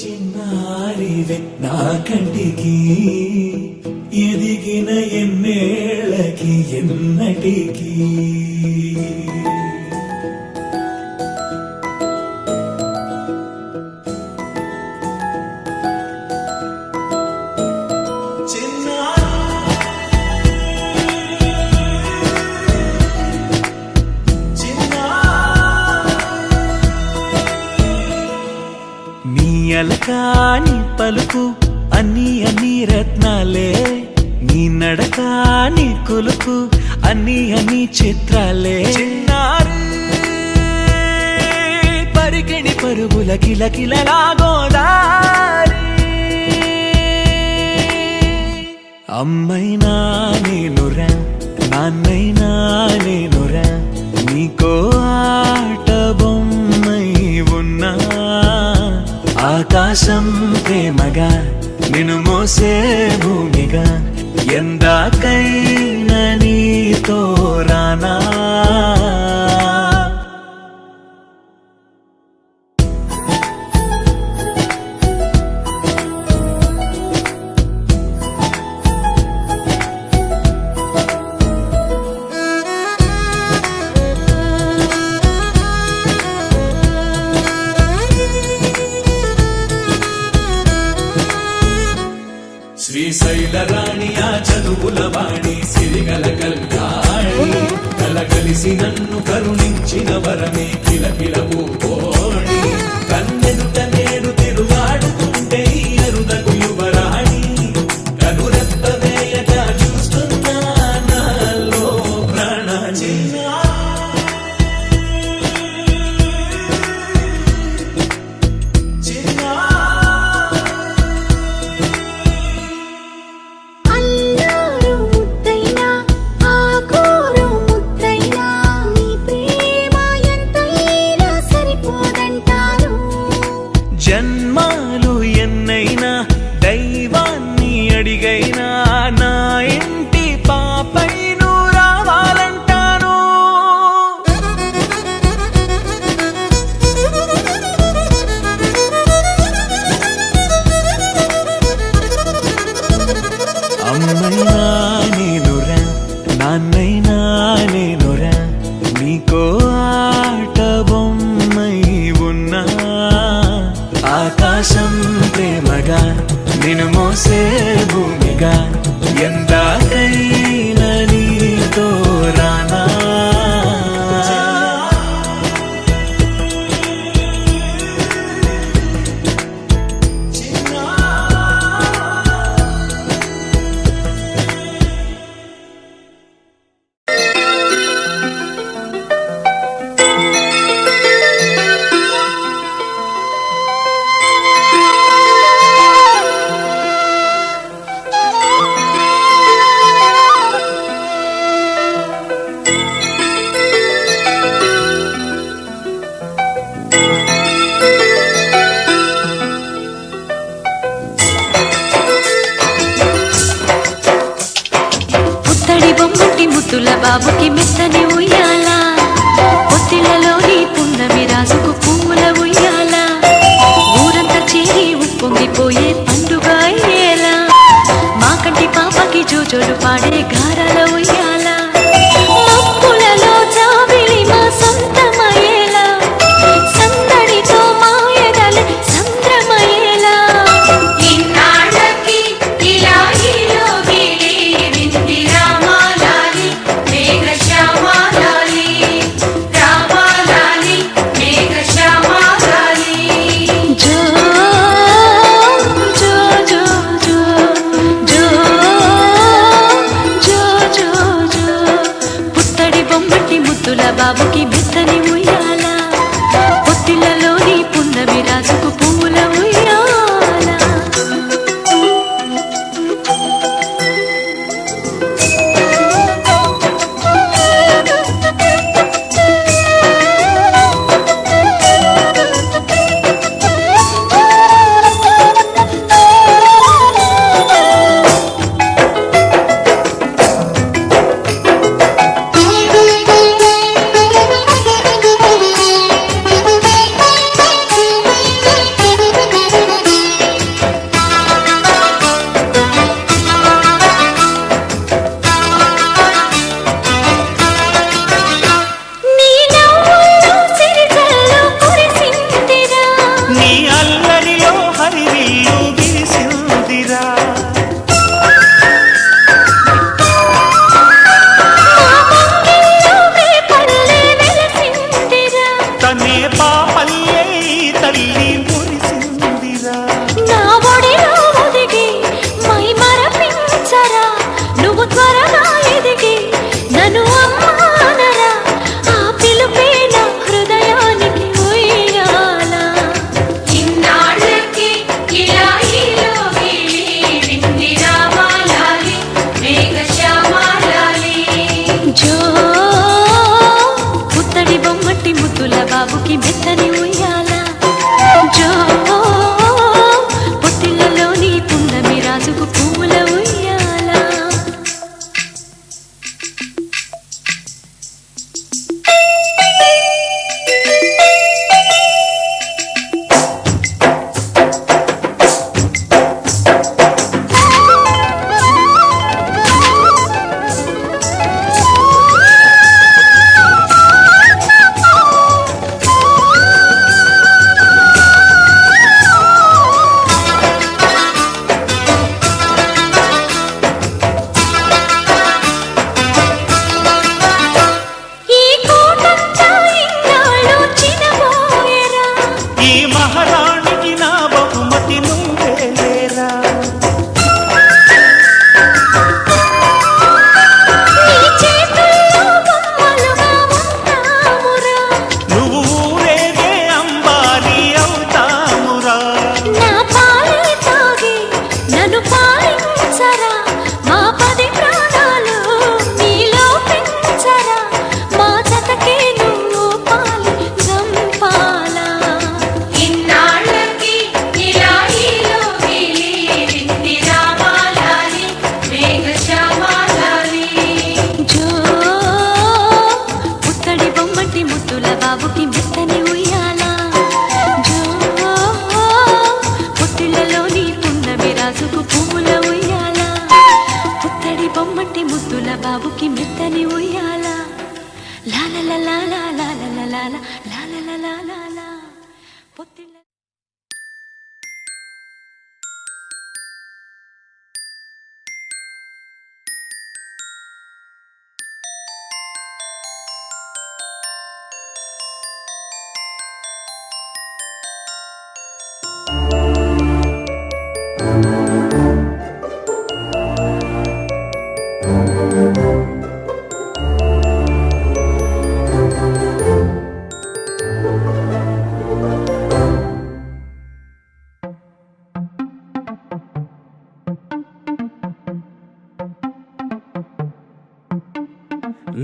చిన్నారివే నా కంటికి ఎదిగిన ఎన్నేళ్ళకి ఎన్నటికి అలకాని పలుకు అన్ని రత్నాలే నీ నడకాని కులుకు అన్ని చిత్రాలే పరికిణి పరుగుల కిలకిలలా గోదారి అమ్మైనా నేనురా నాన్నైనా నేనురా నీకో ఆట బొమ్మై ఉన్నా ఆకాశం ప్రేమగా నిన్ను మోసే భూమిగా ఎందాకైనా నీతో రానా శ్రీశైల రాణి ఆ చదువుల వాణి సిరిగల కల్యాణి కలగలిసి నన్ను కరుణించిన వరమే కిలకిల పూకోణి కన్నెదుట నేడు తిరుగాడుతుంటే అరుదకు యువరాణి కనురెప్ప వేయక చూస్తున్నా నాలో ప్రాణ జన్మాలు ఎన్నైనా దైవాన్ని అడిగైనా నా ఇంటి పాపై నువ్వు రావాలంటాను అమ్మైనా నేనురా నాన్నైనా నేనురా నీకో ఆట బొమ్మై ఉన్నా ఆకాశం ప్రేమగా నిన్ను మోసే భూమిగా ఎందాకైనా నీతో రానా ముత్తుల బాబుకి మెత్తని ఉయ్యాల పొత్తిళ్ళలోని పున్నమి రాజుకు పువ్వుల ఉయ్యాల ఊరంతా చేరి ఉప్పొంగిపోయే పండుగ అయ్యేలా మా కంటి పాపకి జోజోలు పాడే గారాల ఉయ్యాల మప్పులలో జాబిలి మా సొంతమయ్యేలా సందడితో మా ఎదలు సంద్రమయ్యేలా జో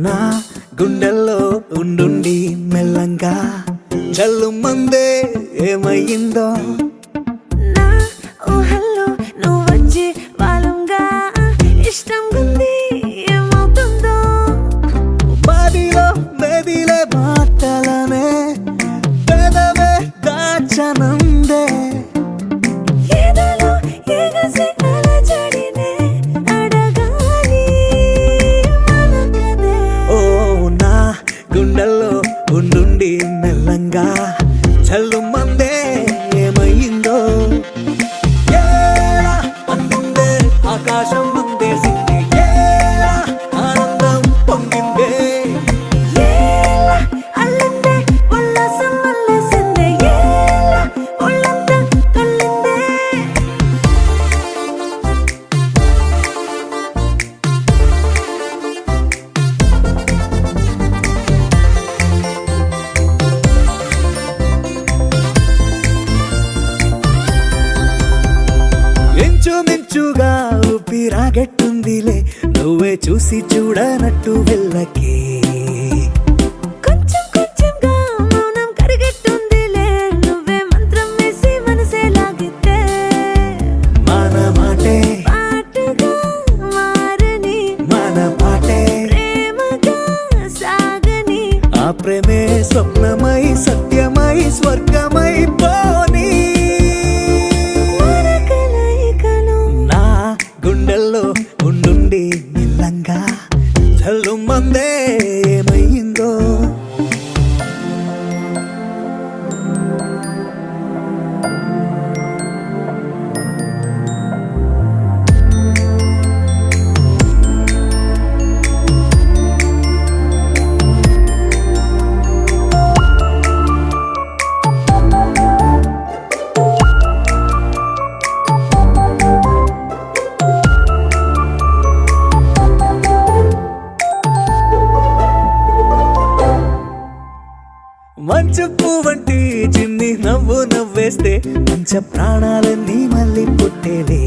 నా గుండెల్లో ఉండుండి మెల్లంగా జల్లు మందే ఏమయ్యిందో నా ఊహల్లో నువ్వు వచ్చి వాలంగా ఇష్టం గుంది ఏమవుతుందో బాదిలో మెదిలే మాటలనే పెదవే దాచనందే ఏదలో ఎగసి అలజడినే అడగాలి మనకదే ఓ నా గుండెల్లో ఉండుండి మెల్లంగా చల్లు మందే ఏమయ్యిందో ఏలా అందిందే ఆకాశం ముందేసింది ఏలా ఆనందం పొంగిందే ఏలా అల్లిందే ఉల్లాసం వల్లేసిందే ఏలా ఒళ్ళంతా కళ్ళిందే ఇంచుమించుగా ఊపిరాగట్టుందిలే నువ్వే చూసి చూడనట్టు వెళ్ళకే కొంచెం కొంచెంగా మౌనం కరిగెట్టుందిలే నువ్వే మంత్రం వేసి మనసే లాగితే మన మాటే పాటగా మారని మన పాటే ప్రేమగా సాగని ఆ ప్రేమే స్వప్నమై సత్యమై స్వర్గమై పోనీ మన కలయికలో నా గుండెల్లో ఉండుండి మెల్లంగా చల్లు మందే ఏమయ్యిందో మంచు పువ్వంటి చిన్ని నవ్వు నవ్వేస్తే పంచ ప్రాణాలన్నీ మళ్ళీ పుట్టేలే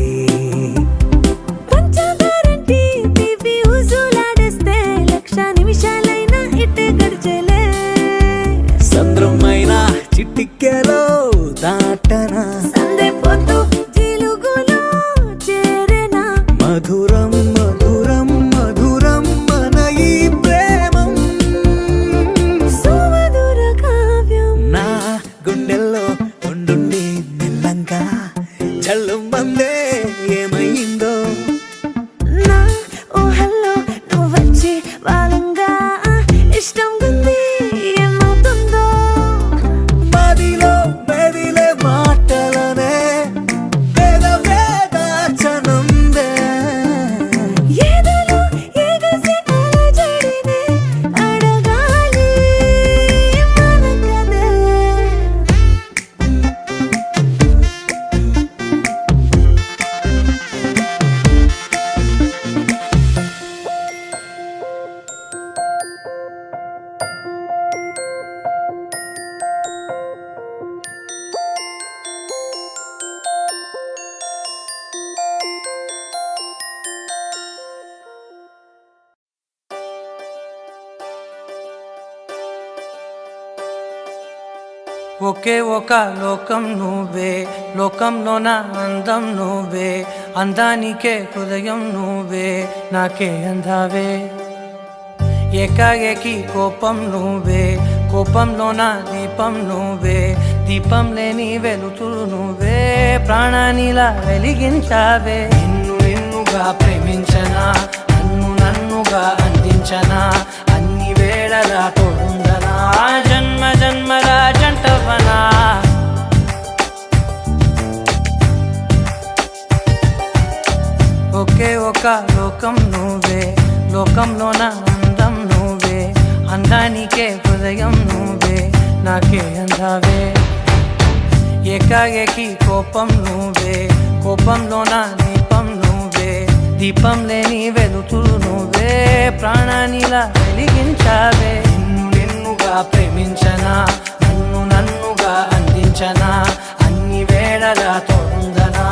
పంచదారంటి తీపి ఊసులాడేస్తే లక్ష నిమిషాలైనా ఇట్టే గడిచేలే సంద్రమైన చిట్టికెలో దాటనా సందే పొద్దు జిలుగులో చేరేనా మధురం మధురం మధురం మన ఈ ప్రేమం సుమధుర కావ్యం నా గుండెల్లో ఉండుండి మెల్లంగా చల్లు మందే ఏమయ్యిందో నా ఊహల్లో నువ్వు వచ్చి వాలంగా ఇష్టం గుంది ఏమవుతుందో మదిలో మెదిలే మాటలనే పెదవే దాచనందే ఏదలో ఎగసి అలజడినే అడగాలి మనకదే ఒకే ఒక లోకం నువ్వే లోకంలోన అందం నువ్వే అందానికే హృదయం నువ్వే నాకే అందావే ఏకాఏకి కోపం నువ్వే కోపంలోన దీపం నువ్వే దీపం లేని వెలుతురు నువ్వే ప్రాణానిలా వెలిగించావే నిన్ను నిన్నుగా ప్రేమించనా నన్నుగా అందించనా అన్ని వేళలా తోడుందనా జన్మ జన్మల జంటవనా ఒకే ఒక లోకం నువ్వే లోకంలోన అందం నువ్వే అందానికే హృదయం నువ్వే నాకే అందావే ఏకాఏకి కోపం నువ్వే కోపంలోన దీపం నువ్వే దీపం లేని వెలుతురు నువ్వే ప్రాణానిలా వెలిగించావే నిన్ను నిన్నుగా ప్రేమించనా నన్నుగా అందించనా అన్ని వేళలా తోడుందనా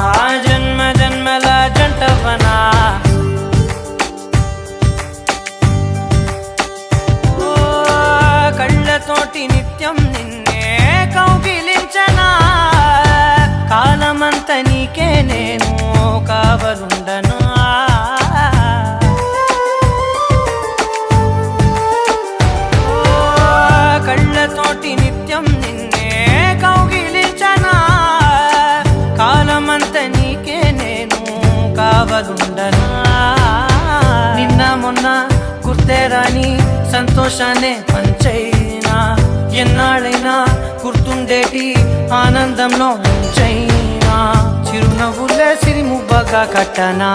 జన్మ జన్మల జంటవనా కావలుండనా కళ్ళతోటి నిత్యం నిన్నే కౌగిలించనా కాలమంత నీకే నేను కావలుండనా నిన్న మొన్న గుర్తే రాని సంతోషాన్ని పంచైనా ఎన్నాళ్ళైనా గుర్తుండేటి ఆనందంలో ముంచైనా చిరునవ్వులే సిరిమువ్వగా కట్టనా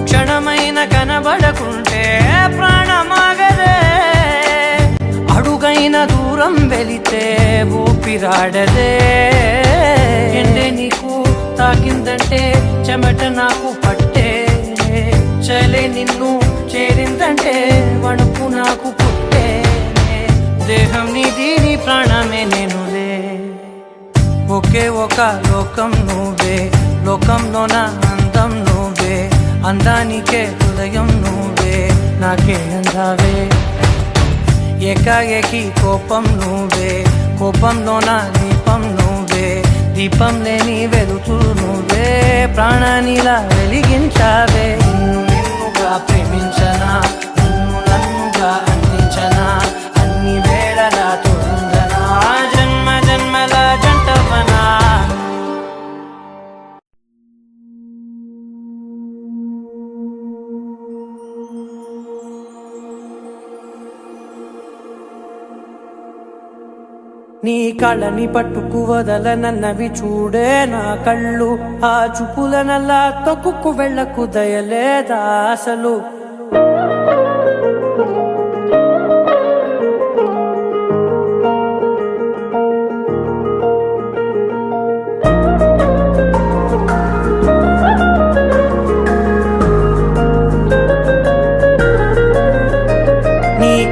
క్షణమైన కనబడకుంటే ప్రాణమాగదే అడుగైన దూరం వెళితే ఊపిరాడదే ఎండే నీకు తాకిందంటే చెమట నాకు పట్టే చలే నిన్ను చేరిందంటే వణుకు నాకు పుట్టే దేహం నీది నీ ప్రాణమే నేనులే ఒకే ఒక లోకం నువ్వే లోకంలోన అందం నువ్వే అందానికే హృదయం నువ్వే నాకే అందావే ఏకాఏకి కోపం నువ్వే కోపంలోన దీపం నువ్వే దీపం లేని వెలుతురు నువ్వే ప్రాణానిలా వెలిగించావే నిన్నుగా ప్రేమించనా నిన్ను నన్నుగా అందించనా అన్ని వేళలా తోడుందనా జన్మ జన్మల జంటవనా నీ కళ్ళని పట్టుకు వదలనన్నవి చూడే నా కళ్ళు ఆ చూపులనల్లా తొక్కుకు వెళ్ళకు దయలేదా అసలు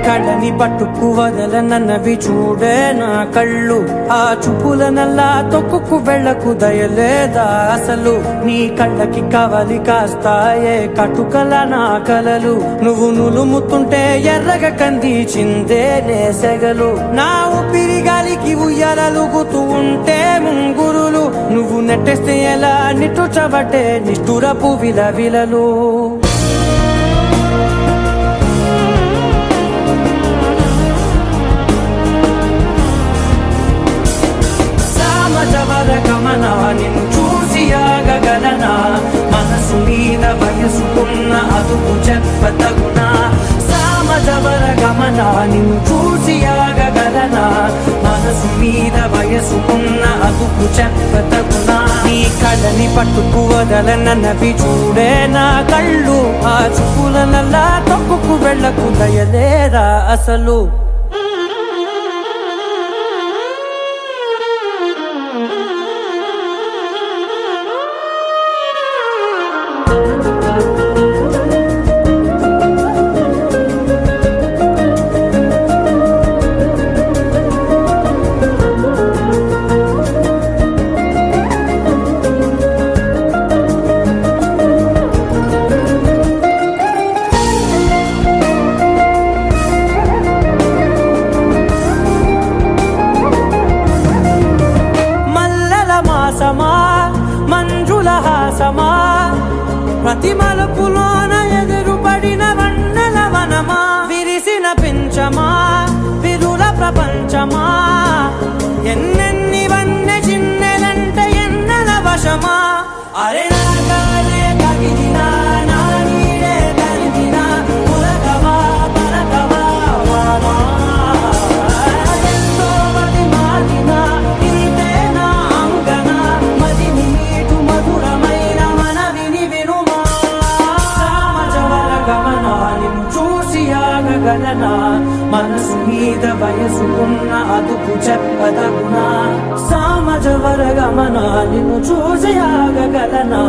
కళ్ళని పట్టుకు వదలనన్నవి చూడే నా కళ్ళు ఆ చూపులనల్లా తొక్కుకు వెళ్ళకు దయలేదా అసలు నీ కళ్ళకి కవలి కాస్తాయే కటుకల నా కలలు నువ్వు నులుముతుంటే ఎర్రగా కందిచిందే నేసెగలు నా ఊపిరి గాలికి ఉయ్యాలలుగుతూ ఉంటే ముంగురులు నువ్వు నెట్టేస్తే ఎలా నిట్టుచబట్టే నిష్ఠురపు విలవిలలు గమనా నిన్ను చూసి ఆగగలనా మనసు మీద వయసుకున్న అదుపు చెప్పతగునా సామజవర గమనా నిన్ను చూసి ఆగగలనా మనసు మీద వయసుకున్న అదుపు చెప్పతగునా నీ కళ్ళని పట్టుకు వదలనన్నవి చూడే నా కళ్ళు ఆ చూపులనల్లా తొక్కుకు వెళ్ళకు దయలేరా అసలు మంజుల హాసమా ప్రతి మలుపులోన ఎదురుపడిన వన్నెల వనమా విరిసిన పించమా విరుల ప్రపంచమా ఎన్నెన్ని వన్నె చిన్నెలంటే ఎన్నెల వశమా అరే నాగాలే కగిదినా నా నీడే తరిదినా ఉలకవా పలకవా వామా ఎంతో మది మాదినా ఇంతే నా అంగన మదిని నీటు మధురమైన మనవిని వినుమా సామజవర గమనా నిన్ను చూసి ఆగగలనా మనసు మీద వయసుకున్న అదుపు చెప్పదగునా సామజ వర్గమన నిన్ను చూసి ఆగగలనా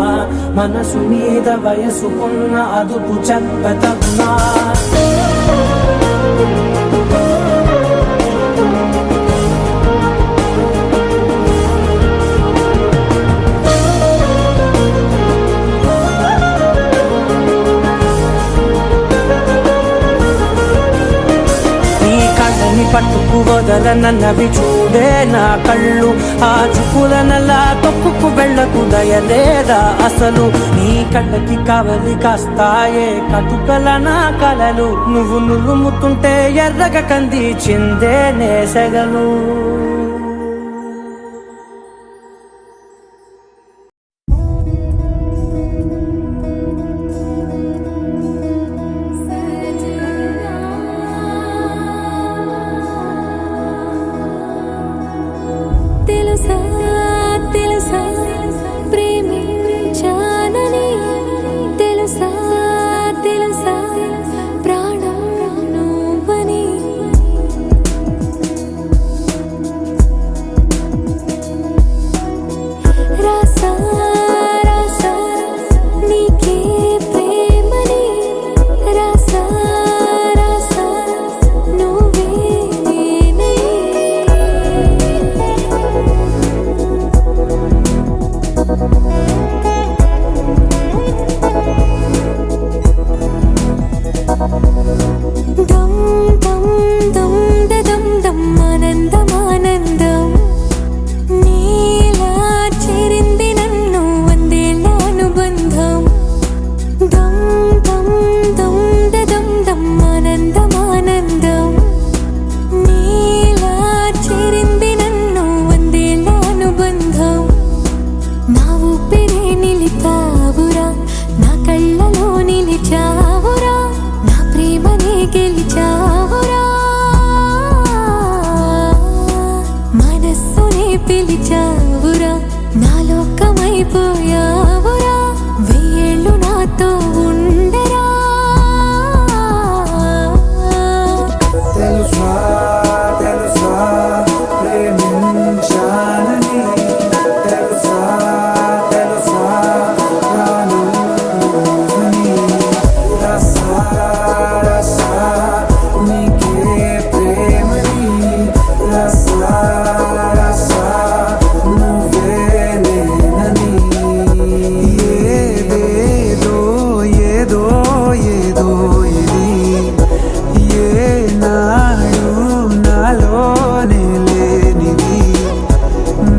మనసు మీద వయసుకున్న అదుపు చెప్పదగునా పట్టుకు వదలనన్నవి చూడే నా కళ్ళు ఆ చూపులనలా తొక్కుకు వెళ్ళకు దయలేదా అసలు నీ కళ్ళకి కవలి కాస్తాయే కటుకల నా కలలు నువ్వు నులుముతుంటే ఎర్రగ కంది చిందే నేసగలు తెలుసా తెలుసా ప్రేమించానని తెలుసా తెలుసా ప్రాణం నువ్వని రాసా రాసా నీకే ప్రేమని రాసా రాసా నువ్వే దమ్ దమ్ దమ్ దమ్ దమ్ ఆనందం ఆనందం నీలా చేరింది నన్ను వందేళ్ళ అనుబంధం దమ్ దమ్ దమ్ దమ్ దమ్ ఆనందం ఆనందం నీలా చేరింది నన్ను వందేళ్ళ అనుబంధం నా ఊపిరే నిలిపావురా నా కళ్ళలో నిలిచావురా నా ప్రేమనే గెలిచావురా మనస్సునే పిలిచావురా నా లోకమైపోయావురా వెయ్యేళ్ళు నాతో ఉండరా తెలుసా తెలుసా ప్రేమించానని తెలుసా తెలుసా ప్రాణం నువ్వని రసా రసా నీకే ప్రేమని రసా రసా నువ్వే నేనని ఏదేదో ఏదో ఏదో ఇది ఏనాడు నాలోనే లేనిది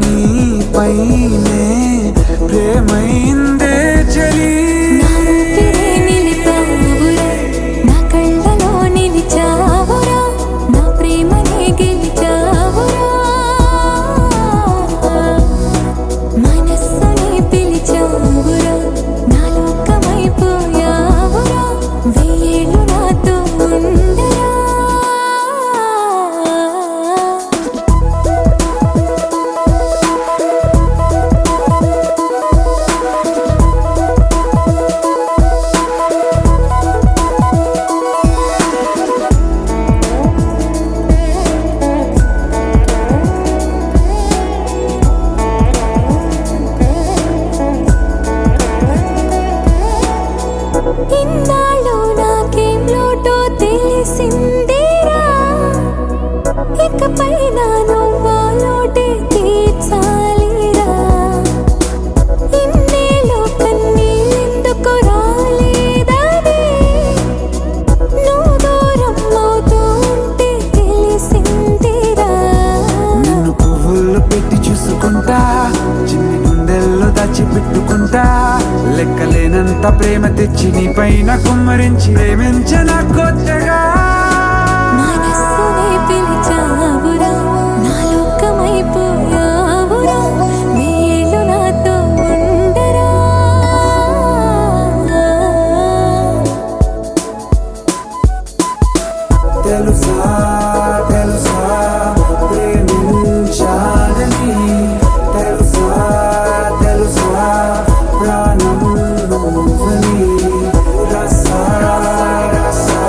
నీపైనే ప్రేమైందే చలి నా ఊపిరే నిలిపావురా నా కళ్ళలో నిలిచావురా నా ప్రేమనే గెలిచావురా మనస్సునే పిలిచావురా నా లోకమైపోయావురా వెయ్యేళ్ళు నాతో ఉండరా ఇన్నాళ్ళు నాకేం లోటో తెలిసిందిరా ఇకపై నా నువ్వా లోటే తీర్చాలిరా ఇన్నేళ్ళు కన్నీళ్ళెందుకు రాలేదని నువ్వు దూరం అవుతూ ఉంటే తెలిసిందిరా నిన్ను పువ్వుల్లో పెట్టి చూసుకుంటా చిన్ని గుండెల్లో దాచిపెట్టుకుంటా లెక్కలేనంత ప్రేమ తెచ్చి నీ పైన కుమ్మరించి ప్రేమించిన కొత్తగా మనస్సునే పిలిచావురా నా లోకమైపోయావురా వెయ్యేళ్ళు నాతో ఉండరా తెలుసా తెలుసా ప్రేమించాలని తెలుసా తెలుసా ప్రాణం నువ్వని రసా రసా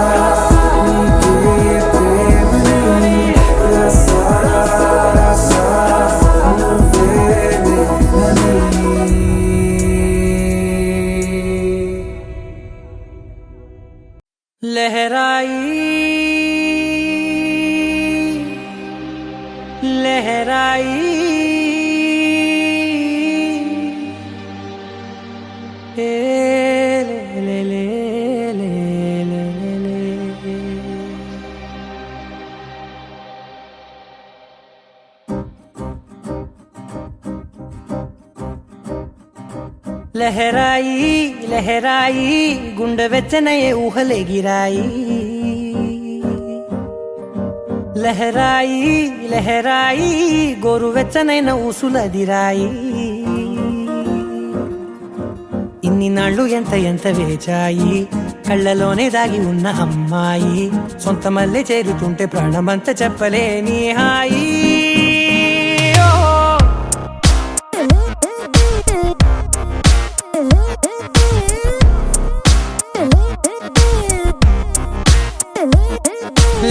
लहराई लहराई ए ले ले ले ले ले ले लहराई लहराई गुंड వెచ్చనయే ఊహలే గిరాయి లహరాయి లహరాయి గోరు వెచ్చనైన ఊసులదిరాయి ఇన్ని నాళ్ళు ఎంత ఎంత వేచాయి కళ్ళలోనే దాగి ఉన్న అమ్మాయి సొంత మల్లె చేరుతుంటే ప్రాణమంత చెప్పలేని హాయి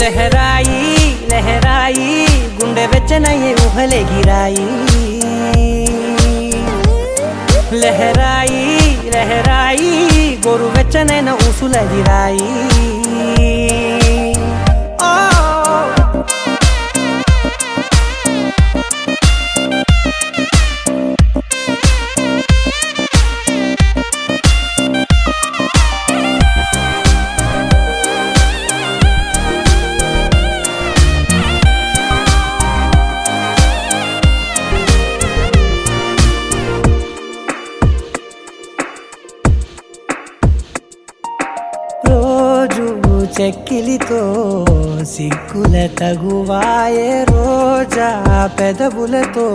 లహరాయి లహరాయి గుండె వెచ్చనయ్యే ఊహలే గిరాయి లహరాయి లహరాయి గోరు వెచ్చనైన ఊసులదిరాయి చెక్కిలితో సిగ్గుల తగువాయే రోజా పెదవులతో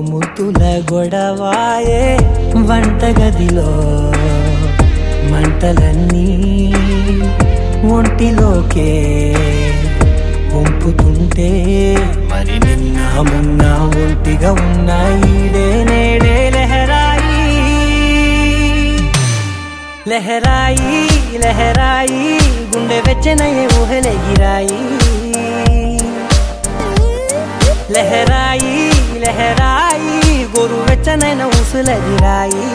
ముద్దుల గొడవాయే వంటగదిలో మంటలన్నీ ఒంటిలోకే వంపుతుంటే మరి నిన్న మొన్న ఒంటిగా ఉన్న ఈడే నేడే లహరాయి లహరాయి లహరాయి గుండె వెచ్చనయ్యే ఊహలే గిరాయి లహరాయి లహరాయి గోరు వెచ్చనైన ఊసులదిరాయి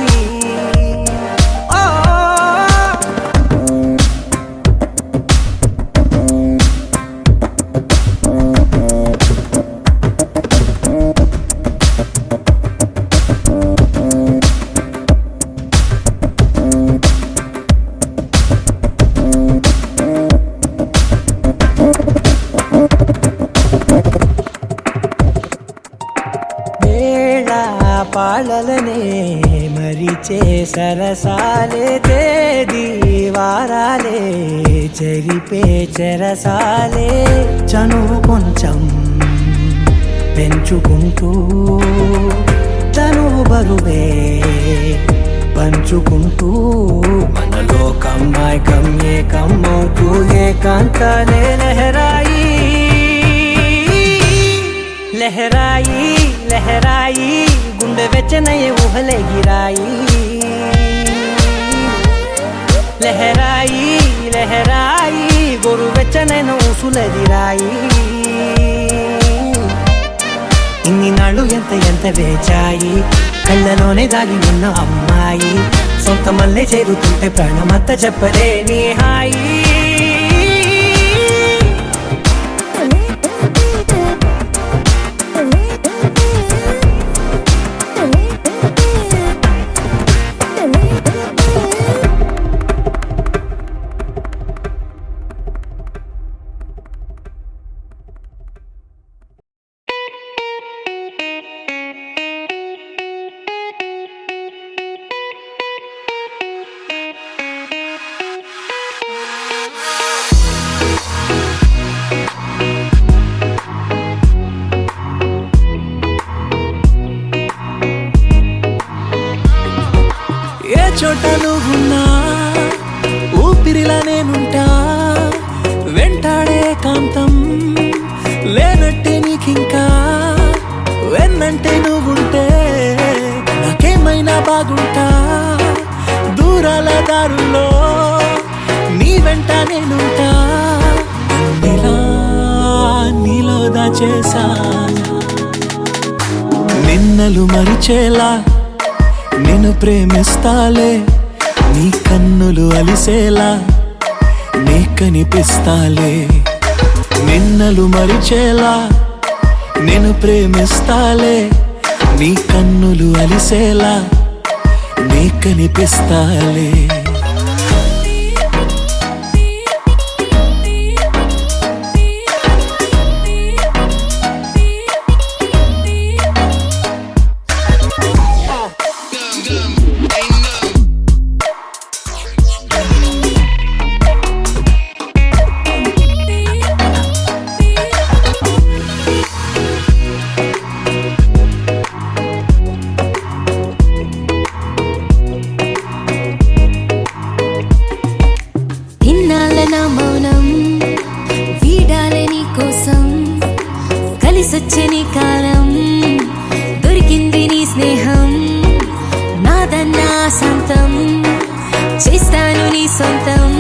పాలలనే మరిచే సరసాలే తేదీ వారాలే చెరిపే చెరసాలే చనువు కొంచెం పెంచుకుంటూ చనువు బరువే పంచుకుంటూ మనలో కమ్మాయికం ఏకమవుతూ ఏకాంతాలే లహరాయి లహరాయి లహరాయి గుండె వెచ్చనయ్యే ఊహలే గిరాయి లహరాయి లహరాయి గోరు వెచ్చనైన ఊసులదిరాయి ఇన్ని నాళ్ళు ఎంత ఎంత వేచాయి కళ్ళలోనే దాగి ఉన్న అమ్మాయి సొంత మల్లె చేరుతుంటే ప్రాణమంత చెప్పలేని హాయి చోట నువ్వున్నా ఊపిరిలా నేనుంటా వెంటాడే కాంతం లేనట్టే నీకింకా వెన్నంటే నువ్వుంటే నాకేమైనా బాగుంటా దూరాల దారుల్లో నీ వెంట నేనుంటా నీలో దాచేసా నిన్నలు మరిచేలా నిన్ను ప్రేమిస్తాలే నీ కన్నులు అలిసేలా నీ కనిపిస్తాలే. నిన్నలు మరిచేలా నేను ప్రేమిస్తాలే. నీ కన్నులు అలిసేలా నీ కనిపిస్తాలే. ఇన్నాళ్ళ నా మౌనం వీడాలే నీ కోసం, కలిసొచ్చే నీ కాలం, దొరికింది నీ స్నేహం, నాదన్నా సొంతం, చేస్తాను నీ సొంతం,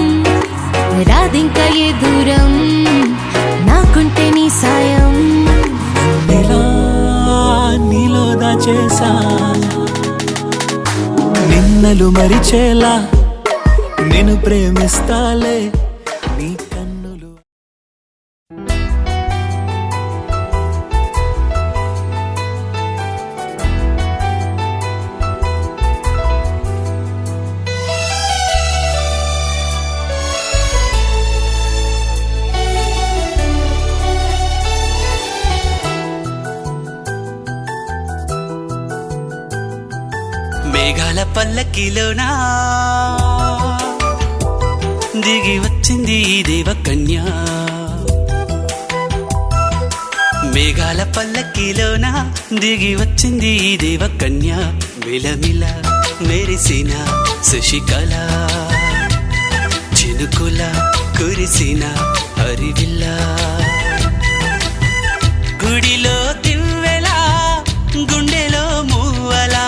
రాదింకా ఏ దూరం, నాకుంటే నీ సాయం. ఇలా నీలో దాచేసా నిన్నలు మరిచేలా నేను ప్రేమిస్తాలే. నీ కన్నులు మేఘాల పల్లకిలోనా దిగి వచ్చింది ఈ దేవకన్య. మేఘాల పల్లకిలోనా దిగి వచ్చింది ఈ దేవకన్య. మిలమిల మెరిసిన శశికళ, చినుకుల కురిసిన హరివిల్ల, గుడిలో దివ్వెలా గుండెలో మూవలా,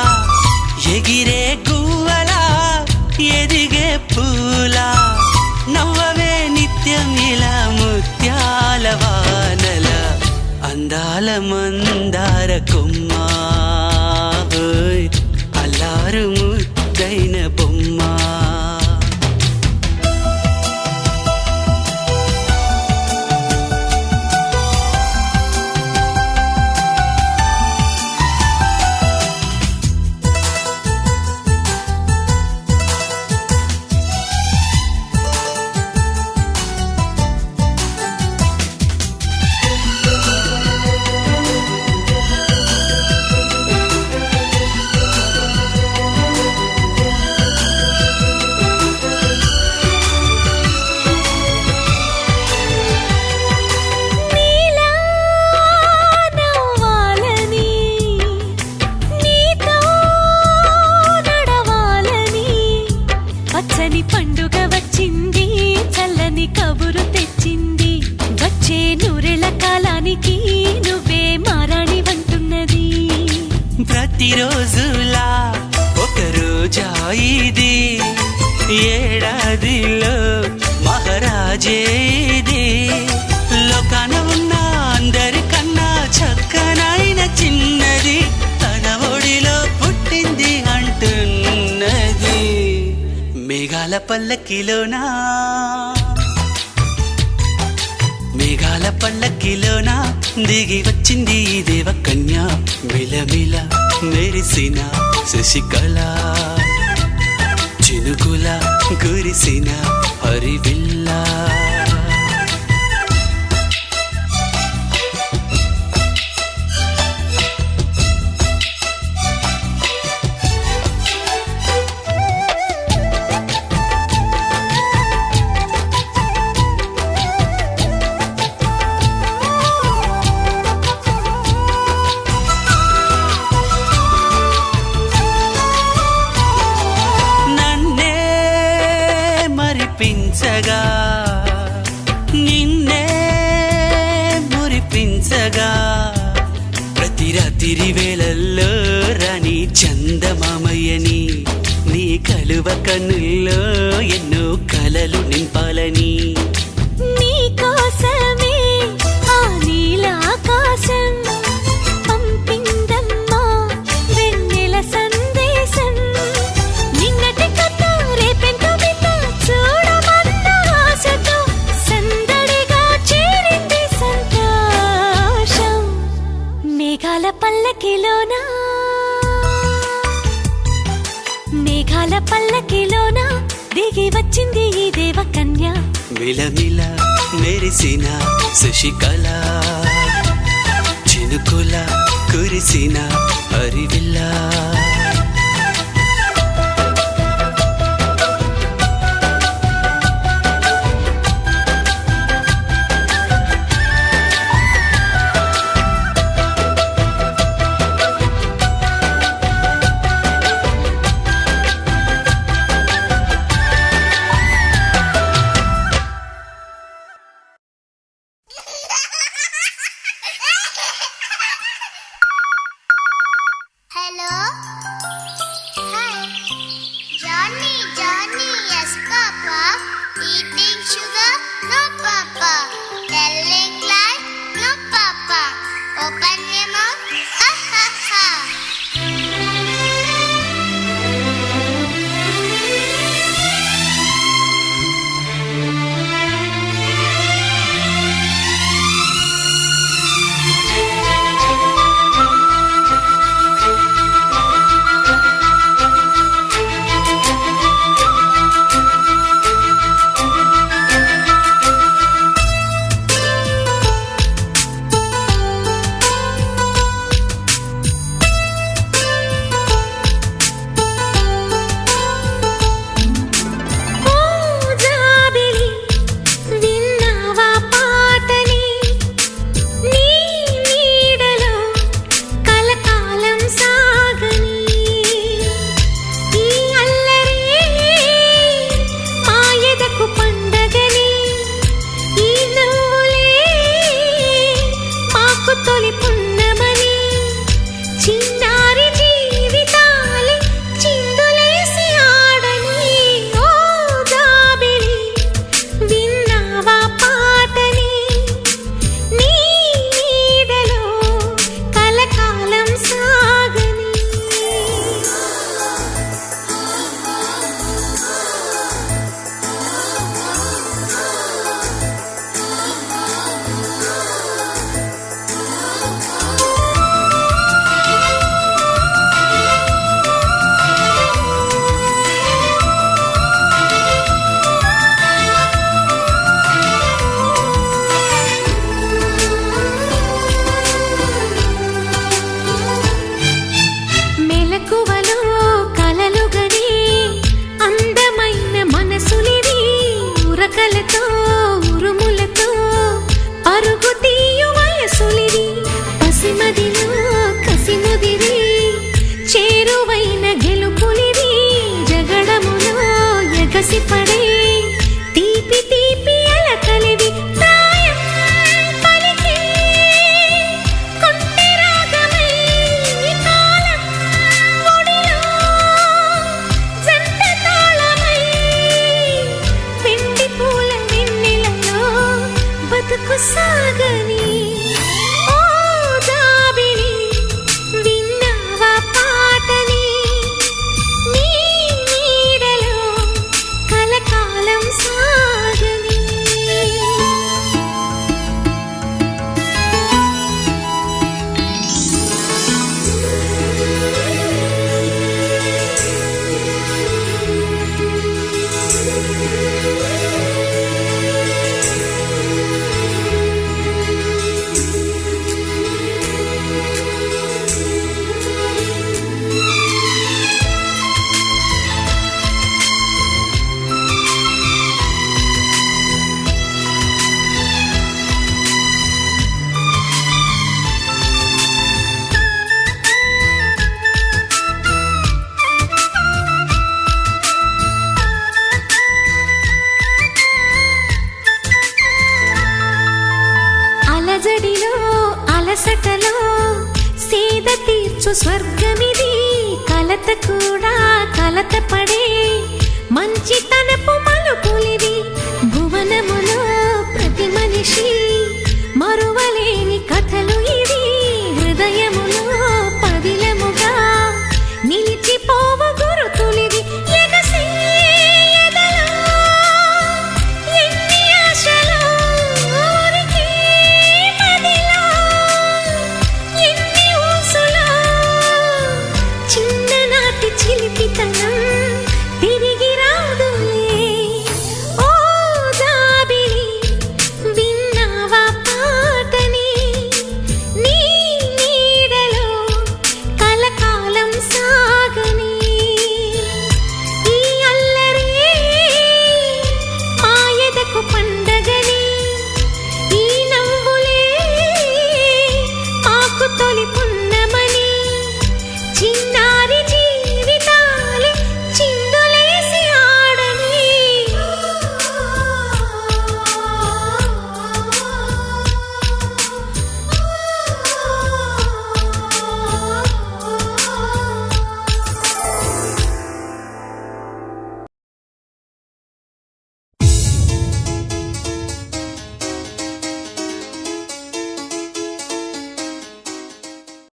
ఎగిరే గువ్వలా ఎదిగే పూలా, నవ్వవే నిత్యం ఇలా ముత్యాల వానల, అందాల మందార కొమ్మ, అల్లారు ముద్దైన బొమ్మ. పండుగ వచ్చింది, చల్లని కబురు తెచ్చింది, వచ్చే నూరెల కాలానికి నువ్వే మారాణి వంటున్నది. ప్రతిరోజులా ఒక రోజా ఇది, ఏడాదిలో మహారాజే ఇది, లోకాన ఉన్న అందరికన్నా చక్కనైన చిన్నది, తన ఒడిలో పుట్టింది అంటున్నది. మేఘాల పల్లకిలోనా మేఘాల పల్లకిలోనా దిగి వచ్చింది ఈ దేవకన్య. మిలమిల మెరిసిన శశికళ, చినుకుల కురిసిన హరివిల్ల. మురిపించగా నిన్నే మురిపించగా ప్రతి రాత్రి వేళల్లో రాణి చందమామయ్యని నీ కలువ కన్నుల్లో ఎన్నో కలలు నింపాలని నీ కోసమే ఆ నీలాకాశం పంపిందమ్మా వెన్నెల సందేశం నిన్నటి కథ రేపెంతో వింత చూడమన్న ఆశతో అందాల పల్లకిలోన దిగి వచ్చింది ఈ దేవకన్య. మిలమిల మెరిసిన శశికళ, చినుకుల కురిసిన హరివిల్లా. Hello? Hi. Johnny, Johnny, yes, Papa. Eating sugar? No, Papa. Telling lies? No, Papa. Open your mouth? Ha, ha, ha. అలసటలో సేద తీర్చు స్వర్గమిది కలత కూడా కలత పడే